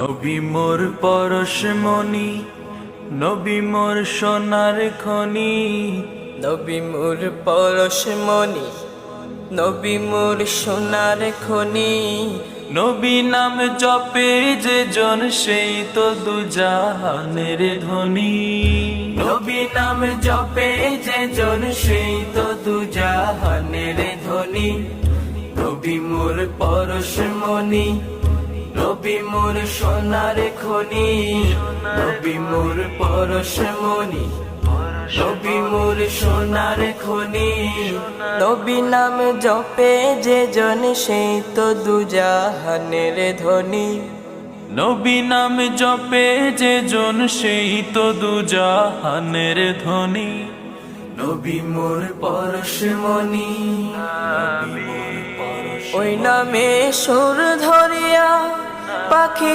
নবী মোর পরশমণি, নবী মোর সোনার খনি। নবী মোর পরশমণি, নবী মোর সোনার খনি। নবী নাম জপে যে জন সেই তো দুজাহানের ধনী। নবী নাম জপে যে জন সেই তো দুজাহানের ধনী। নবী মোর পরশমণি, নবী মোর সোনার খনি। নবী মোর পরশমণি, নবী মোর সোনার খনি। নবী নাম জপে যে জন সেই তো দুজাহানের ধনী। নবী নাম জপে যে জন সেই তো দুজাহানের ধনী। নবী মোর পরশমণি, ওই নামে সুর ধরিয়া পাখি